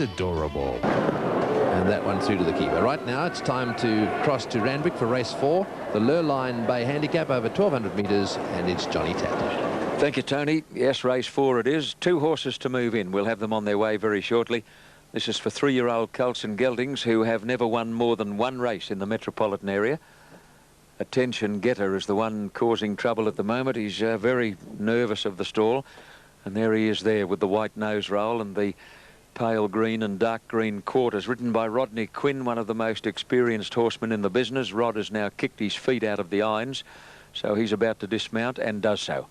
Adorable. And that one through to the keeper. Right now it's time to cross to Randwick for race 4, the Lurline Bay Handicap over 1,200 metres, and it's Johnny Tapp. Thank you, Tony. Yes, race 4 it is. 2 horses to move in. We'll have them on their way very shortly. This is for 3-year-old colts and geldings who have never won more than 1 race in the metropolitan area. Attention Getter is the one causing trouble at the moment. He's very nervous of the stall, and there he is there with the white nose roll and the pale green and dark green quarters, ridden by Rodney Quinn, one of the most experienced horsemen in the business. Rod has now kicked his feet out of the irons, so he's about to dismount and does so.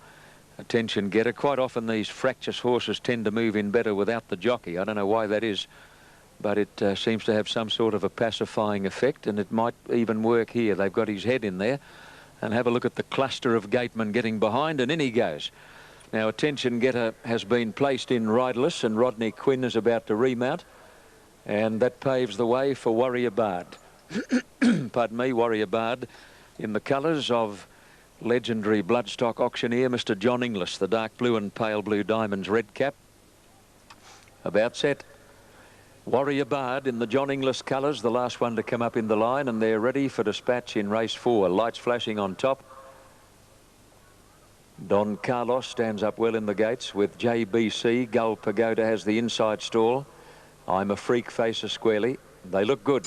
Attention Getter. Quite often these fractious horses tend to move in better without the jockey. I don't know why that is, but it seems to have some sort of a pacifying effect, and it might even work here. They've got his head in there, and have a look at the cluster of gatemen getting behind, and in he goes. Now, Attention Getter has been placed in riderless, and Rodney Quinn is about to remount, and that paves the way for Warrior Bard. Pardon me, Warrior Bard in the colours of legendary bloodstock auctioneer Mr. John Inglis, the dark blue and pale blue diamonds red cap. About set. Warrior Bard in the John Inglis colours, the last one to come up in the line, and they're ready for dispatch in race 4. Lights flashing on top. Don Carlos stands up well in the gates with JBC. Gull Pagoda has the inside stall. I'm a Freak faces squarely. They look good.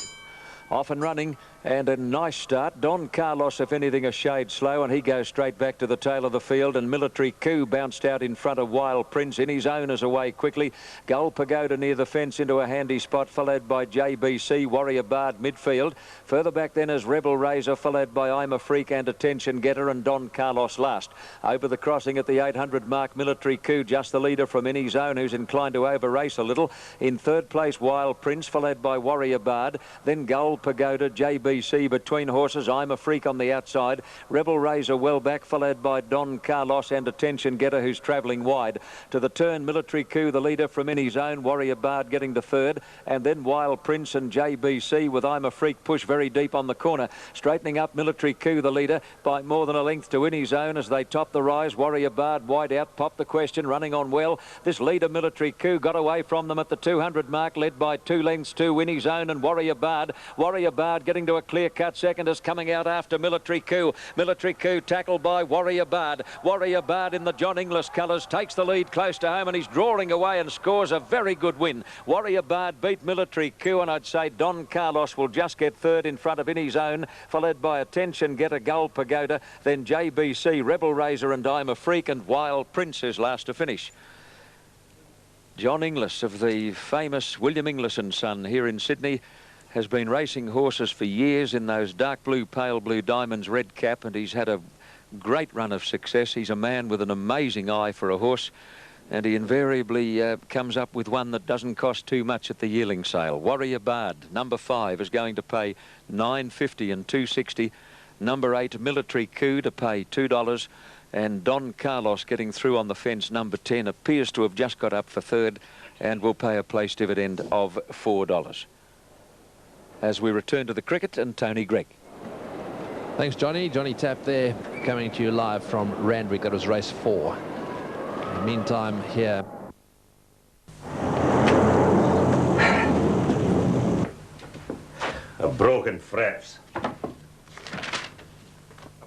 Off and running, and a nice start. Don Carlos, if anything, a shade slow, and he goes straight back to the tail of the field, and Military Coup bounced out in front of Wild Prince. In his own is away quickly. Gull Pagoda near the fence into a handy spot, followed by JBC. Warrior Bard midfield. Further back then is Rebel Razor, followed by I'm a Freak and Attention Getter, and Don Carlos last. Over the crossing at the 800 mark, Military Coup just the leader from in his own, who's inclined to over-race a little. In third place, Wild Prince, followed by Warrior Bard. Then Gull Pagoda, JBC between horses. I'm a Freak on the outside. Rebel Razor well back, followed by Don Carlos and Attention Getter, who's travelling wide. To the turn, Military Coup, the leader from in his own. Warrior Bard getting to third. And then Wild Prince and JBC with I'm a Freak push very deep on the corner. Straightening up, Military Coup, the leader, by more than a length to in his own as they top the rise. Warrior Bard wide out. Pop the question, running on well. This leader, Military Coup, got away from them at the 200 mark, led by 2 lengths to in his own and Warrior Bard. Warrior Bard getting to a clear-cut second is coming out after Military Coup. Military Coup tackled by Warrior Bard. Warrior Bard in the John Inglis colours takes the lead close to home, and he's drawing away and scores a very good win. Warrior Bard beat Military Coup, and I'd say Don Carlos will just get third in front of in his own, followed by Attention Getter, Gull Pagoda, then JBC, Rebel Razor and I'm a Freak, and Wild Prince is last to finish. John Inglis of the famous William Inglis and Son here in Sydney has been racing horses for years in those dark blue, pale blue diamonds red cap, and he's had a great run of success. He's a man with an amazing eye for a horse, and he invariably comes up with one that doesn't cost too much at the yearling sale. Warrior Bard, number 5, is going to pay $9.50 and $2.60. Number 8, Military Coup, to pay $2. And Don Carlos getting through on the fence, number 10, appears to have just got up for third and will pay a place dividend of $4. As we return to the cricket and Tony Gregg. Thanks, Johnny. Johnny Tapp there, coming to you live from Randwick. That was race 4. In the meantime, here. A broken fraps. A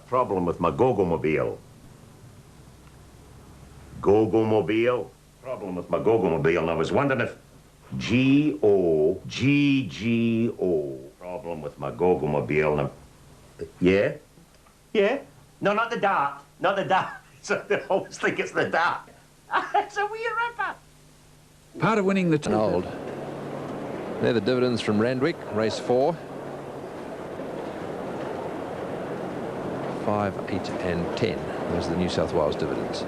problem with my go-go-mobile. Go-go-mobile? Problem with my go-go-mobile, and I was wondering if G-O-G-G-O. Problem with my go-go-mobile. And yeah? Yeah? No, not the dart. Not the dart. I always think it's the dart. It's a wee ripper. Part of winning the... Old. They're the dividends from Randwick, race 4. 5, 8 and 10. Those are the New South Wales dividends.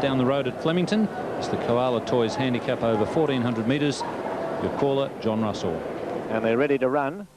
Down the road at Flemington, it's the Koala Toys Handicap over 1,400 metres. Your caller, John Russell. And they're ready to run.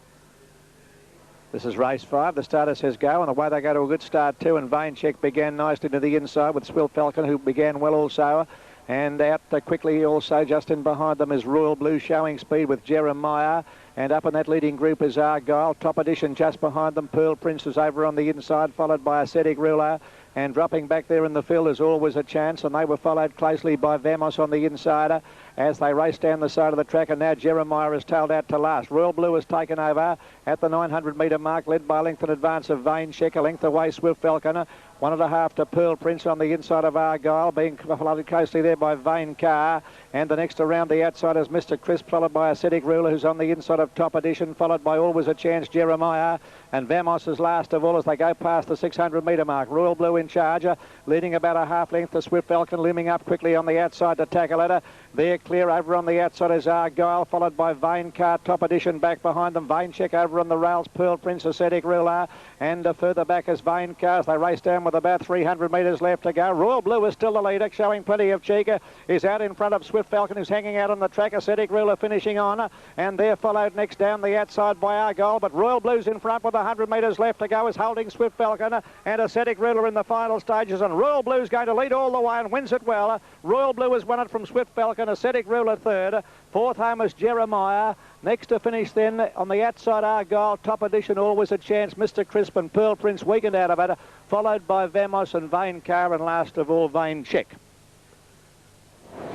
This is race 5. The starter says go, and away they go to a good start too. And Vain Check began nicely to the inside with Swill Falcon, who began well also. And out quickly also, just in behind them is Royal Blue showing speed with Jeremiah. And up in that leading group is Argyle. Top edition just behind them. Pearl Prince is over on the inside, followed by Ascetic Ruler. And dropping back there in the field is Always a Chance, and they were followed closely by Vamos on the inside as they raced down the side of the track, and now Jeremiah is tailed out to last. Royal Blue has taken over at the 900-metre mark, led by a length in advance of Vain Check, a length away Swift Falconer, 1.5 to Pearl Prince on the inside of Argyle, being followed closely there by Vain Car, and the next around the outside is Mr. Crisp, followed by Ascetic Ruler, who's on the inside of Top Edition, followed by Always a Chance, Jeremiah, and Vamos is last of all as they go past the 600-metre mark. Royal Blue in charge, leading about a half length to Swift Falcon, limbing up quickly on the outside to tackle it. They're clear. Over on the outside is Argyle, followed by Vain Car, Top Edition back behind them. Vain Check over on the rails, Pearl Prince, Ascetic Ruler, and further back is Vain Car as they race down with about 300 metres left to go. Royal Blue is still the leader, showing plenty of cheek. Is out in front of Swift Falcon, who's hanging out on the track. Ascetic Ruler finishing on, and they're followed next down the outside by Argyle, but Royal Blue's in front with 100 metres left to go, is holding Swift Falcon and Ascetic Ruler in the final stages, and Royal Blue's going to lead all the way and wins it well. Royal Blue has won it from Swift Falcon, Ascetic Ruler third, fourth home is Jeremiah. Next to finish then on the outside Argyle, Top Edition, Always a Chance, Mr. Crisp and Pearl Prince weakened out of it, followed by Vamos and Vain Car, and last of all Vain Check.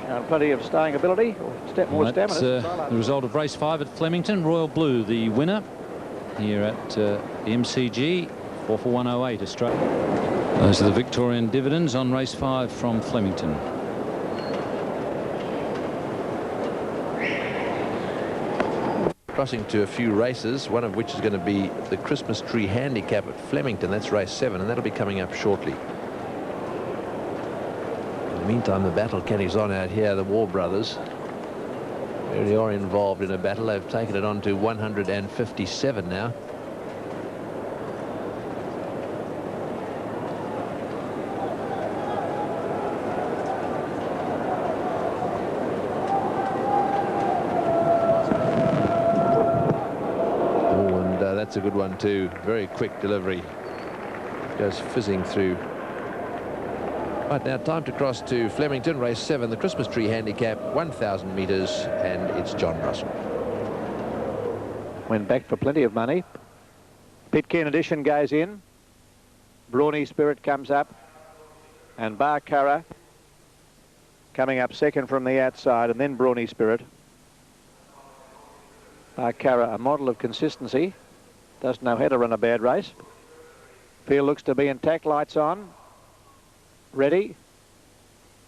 And plenty of staying ability, or more stamina. That's the result of race 5 at Flemington. Royal Blue, the winner here at the MCG, 44108 Australia. Those are the Victorian dividends on race 5 from Flemington. Crossing to a few races, one of which is going to be the Christmas Tree Handicap at Flemington. That's race 7, and that'll be coming up shortly. In the meantime, the battle carries on out here. The War Brothers really are involved in a battle. They've taken it on to 157 now. That's a good one too. Very quick delivery. Goes fizzing through. Right, now time to cross to Flemington, race 7, the Christmas Tree Handicap, 1,000 metres, and it's John Russell. Went back for plenty of money. Pitcairn Edition goes in. Brawny Spirit comes up, and Barcara coming up second from the outside, and then Brawny Spirit. Barcara, a model of consistency. Doesn't know how to run a bad race. Field looks to be intact. Lights on. Ready.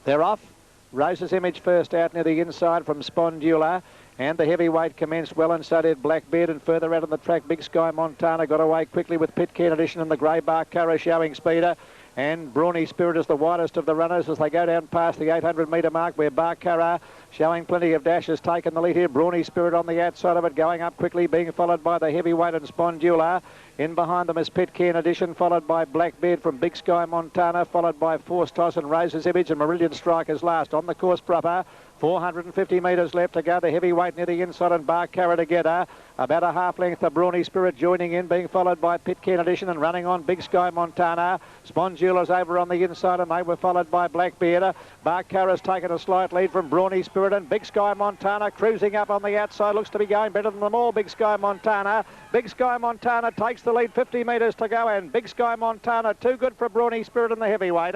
They're off. Rose's Image first out near the inside from Spondula. And the heavyweight commenced well, and so did Blackbeard. And further out on the track, Big Sky Montana got away quickly with Pitcairn Edition and the grey Barcara showing speeder. And Brawny Spirit is the widest of the runners as they go down past the 800-metre mark, where Barcara, showing plenty of dash, has taken the lead here. Brawny Spirit on the outside of it, going up quickly, being followed by the heavyweight and Spondula. In behind them is Pitcairn Edition, followed by Blackbeard from Big Sky Montana, followed by Force Toss and Rose's Image, and Marillion Strikers last. On the course proper, 450 metres left to go. The heavyweight near the inside and Barcara together. About a half length of Brawny Spirit joining in, being followed by Pitcairn Edition, and running on Big Sky Montana. Spondula's over on the inside, and they were followed by Blackbeard. Barcara's taken a slight lead from Brawny Spirit, and Big Sky Montana cruising up on the outside. Looks to be going better than them all, Big Sky Montana. Big Sky Montana takes the lead, 50 metres to go, and Big Sky Montana too good for Brawny Spirit and the heavyweight.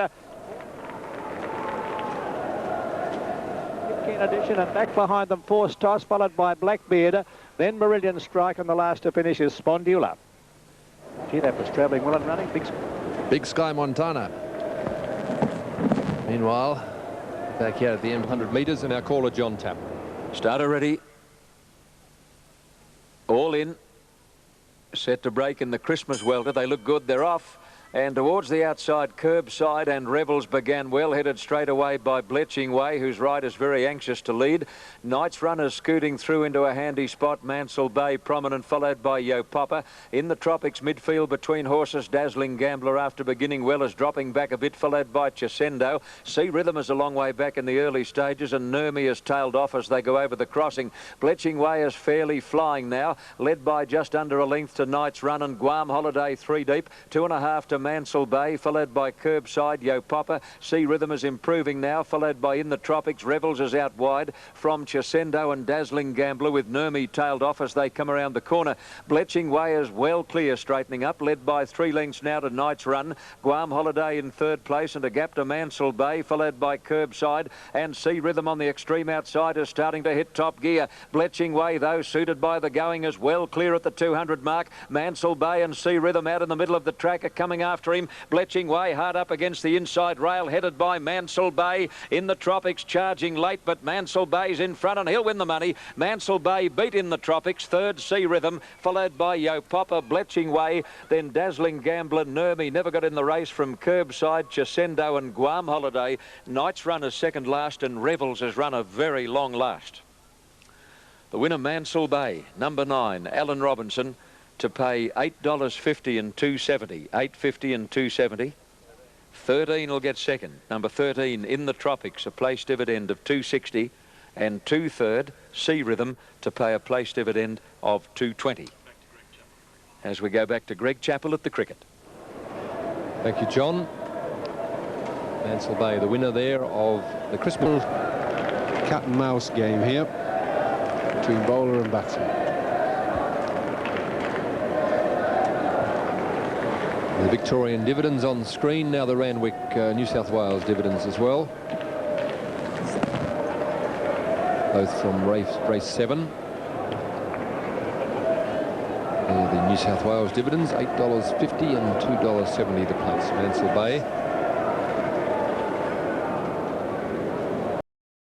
Edition, and back behind them Force Toss, followed by Blackbeard, then Marillion Strike, and the last to finish is Spondula. Gee, that was travelling well and running. Big Sky Montana. Meanwhile, back here at the end, 100 metres, and our caller John Tapp. Starter ready. All in. Set to break in the Christmas welter. They look good. They're off. And towards the outside, Curbside and Rebels began well, headed straight away by Bletching Way, whose rider's very anxious to lead. Knight's Runners scooting through into a handy spot. Mansell Bay prominent, followed by Yo Popper. In the Tropics midfield between horses, Dazzling Gambler after beginning well is dropping back a bit, followed by Chesendo. Sea Rhythm is a long way back in the early stages, and Nermi has tailed off as they go over the crossing. Bletching Way is fairly flying now, led by just under a length to Knight's Run, and Guam Holiday 3 deep, 2.5 to Mansell Bay, followed by Curbside, Yo Papa. Sea Rhythm is improving now, followed by In the Tropics. Revels is out wide from Chasendo and Dazzling Gambler, with Nurmi tailed off as they come around the corner. Bletching Way is well clear, straightening up, led by 3 lengths now to Night's Run. Guam Holiday in 3rd place and a gap to Mansell Bay, followed by Curbside, and Sea Rhythm on the extreme outside is starting to hit top gear. Bletching Way, though, suited by the going, is well clear at the 200 mark. Mansell Bay and Sea Rhythm out in the middle of the track are coming after him. Bletching Way hard up against the inside rail, headed by Mansell Bay. In the Tropics, charging late, but Mansell Bay's in front and he'll win the money. Mansell Bay beat In the Tropics, 3rd Sea Rhythm, followed by Yo Papa, Bletching Way, then Dazzling Gambler. Nurmi never got in the race from Curbside, Chasendo and Guam Holiday. Night's Run is 2nd last and Revels has run a very long last. The winner, Mansell Bay, number 9, Alan Robinson, to pay $8.50 and $2.70, $8.50 and $2.70. 13 will get second. Number 13, In the Tropics, a place dividend of $2.60, and 2/3, Sea Rhythm, to pay a place dividend of $2.20. As we go back to Greg Chappell at the cricket. Thank you, John. Mansell Bay, the winner there of the Christmas cat and mouse game here between bowler and batsman. The Victorian dividends on screen, now the Randwick New South Wales dividends as well. Both from race 7. The New South Wales dividends, $8.50 and $2.70 the place. Mansell Bay